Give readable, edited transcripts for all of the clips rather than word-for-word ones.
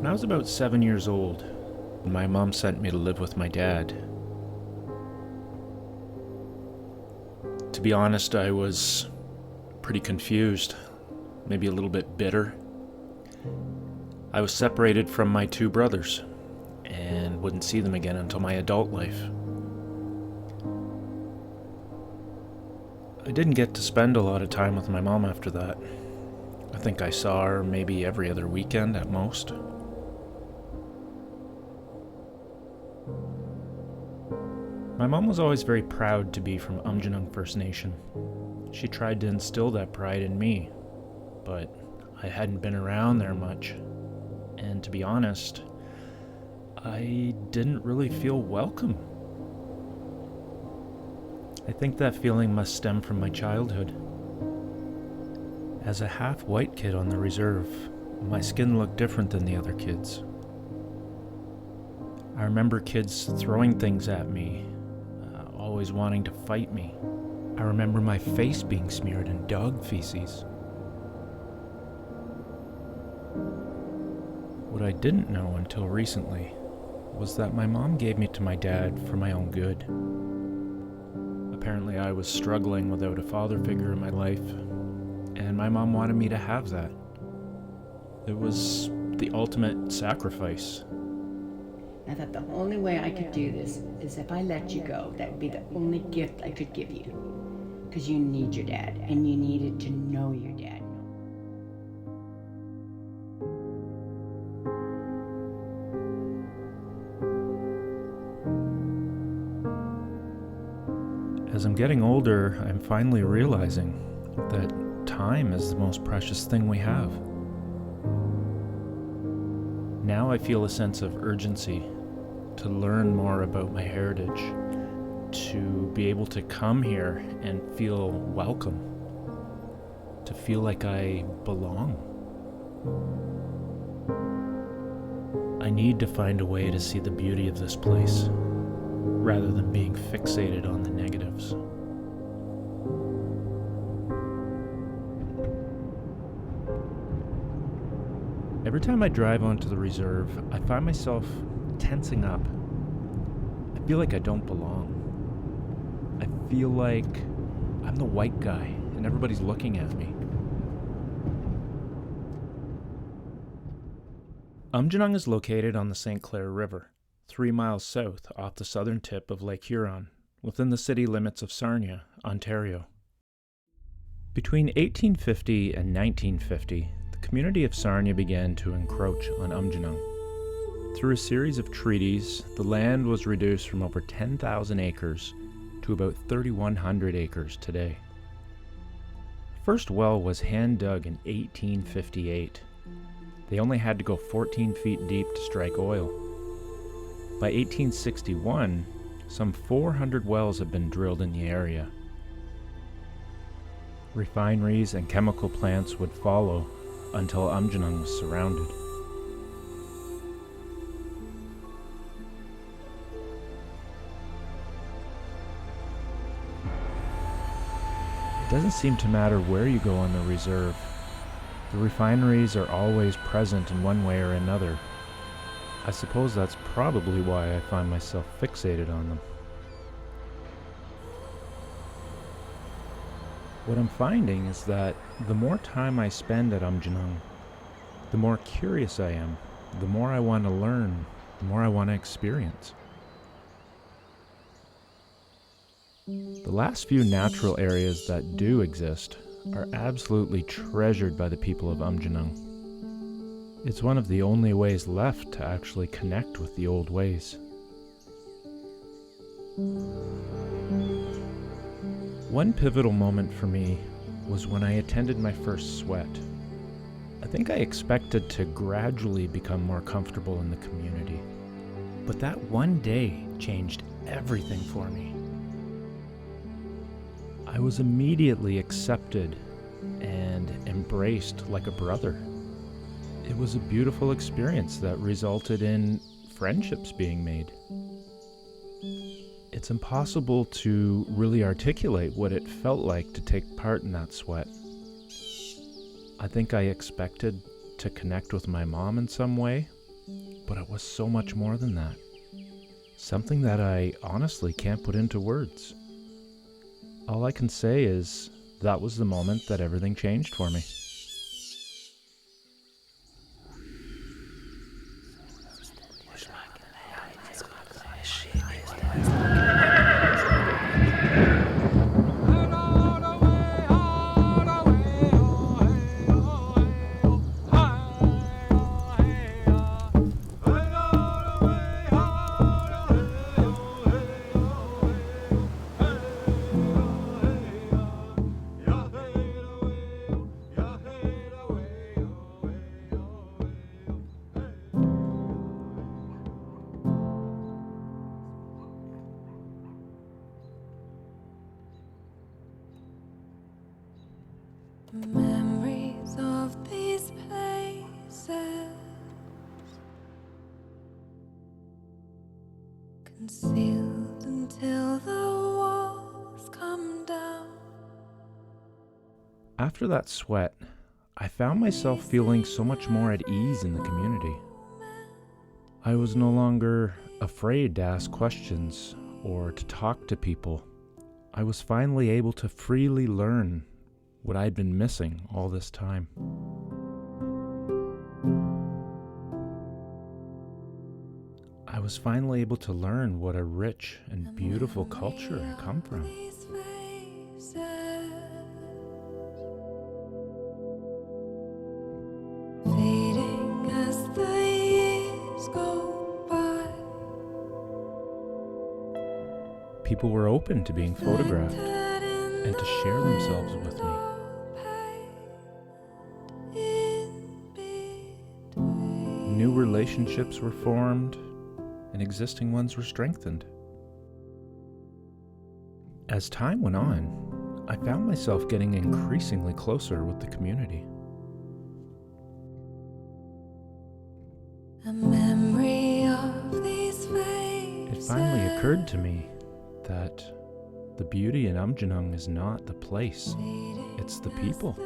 When I was about 7 years old, my mom sent me to live with my dad. To be honest, I was pretty confused, maybe a little bit bitter. I was separated from my two brothers and wouldn't see them again until my adult life. I didn't get to spend a lot of time with my mom after that. I think I saw her maybe every other weekend at most. My mom was always very proud to be from First Nation. She tried to instill that pride in me, but I hadn't been around there much. And to be honest, I didn't really feel welcome. I think that feeling must stem from my childhood. As a half-white kid on the reserve, my skin looked different than the other kids. I remember kids throwing things at me, always wanting to fight me. I remember my face being smeared in dog feces. What I didn't know until recently was that my mom gave me to my dad for my own good. Apparently I was struggling without a father figure in my life, and my mom wanted me to have that. It was the ultimate sacrifice. I thought the only way I could do this is if I let you go. That would be the only gift I could give you. Because you need your dad, and you needed to know your dad. As I'm getting older, I'm finally realizing that time is the most precious thing we have. Now I feel a sense of urgency to learn more about my heritage, to be able to come here and feel welcome, to feel like I belong. I need to find a way to see the beauty of this place, rather than being fixated on the negatives. Every time I drive onto the reserve, I find myself tensing up. I feel like I don't belong. I feel like I'm the white guy and everybody's looking at me. is located on the St. Clair River, 3 miles south off the southern tip of Lake Huron, within the city limits of Sarnia, Ontario. Between 1850 and 1950, the community of Sarnia began to encroach on Through a series of treaties, the land was reduced from over 10,000 acres to about 3,100 acres today. The first well was hand-dug in 1858. They only had to go 14 feet deep to strike oil. By 1861, some 400 wells had been drilled in the area. Refineries and chemical plants would follow until was surrounded. It doesn't seem to matter where you go on the reserve. The refineries are always present in one way or another. I suppose that's probably why I find myself fixated on them. What I'm finding is that the more time I spend at the more curious I am, the more I want to learn, the more I want to experience. The last few natural areas that do exist are absolutely treasured by the people of It's one of the only ways left to actually connect with the old ways. One pivotal moment for me was when I attended my first sweat. I think I expected to gradually become more comfortable in the community, but that one day changed everything for me. I was immediately accepted and embraced like a brother. It was a beautiful experience that resulted in friendships being made. It's impossible to really articulate what it felt like to take part in that sweat. I think I expected to connect with my mom in some way, But it was so much more than that. Something that I honestly can't put into words. All I can say is that was the moment that everything changed for me. Memories of these places concealed until the walls come down. After that sweat, I found myself feeling so much more at ease in the community. I was no longer afraid to ask questions or to talk to people. I was finally able to freely learn what I'd been missing all this time. I was finally able to learn what a rich and beautiful culture I come from. Fading as the years go by. People were open to being photographed and to share themselves with me. New relationships were formed, and existing ones were strengthened. As time went on, I found myself getting increasingly closer with the community. A memory of these It finally occurred to me that the beauty in Umjanung is not the place, it's the people.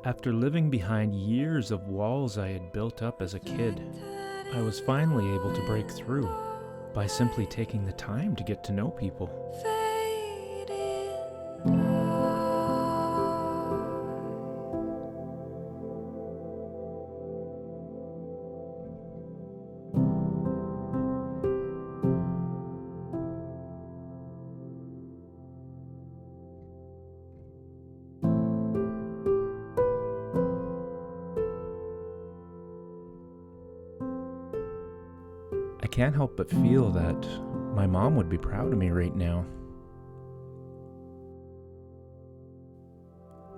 After living behind years of walls I had built up as a kid, I was finally able to break through by simply taking the time to get to know people. I can't help but feel that my mom would be proud of me right now.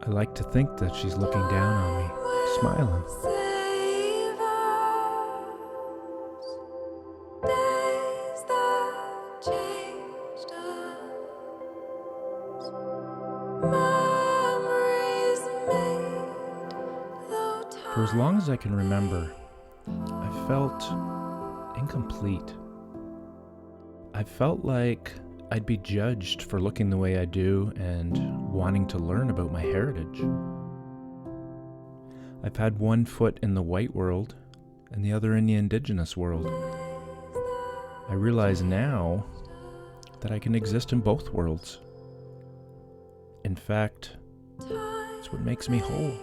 I like to think that she's looking down on me, smiling. For as long as I can remember, I felt incomplete. I felt like I'd be judged for looking the way I do and wanting to learn about my heritage. I've had one foot in the white world and the other in the indigenous world. I realize now that I can exist in both worlds. In fact, it's what makes me whole.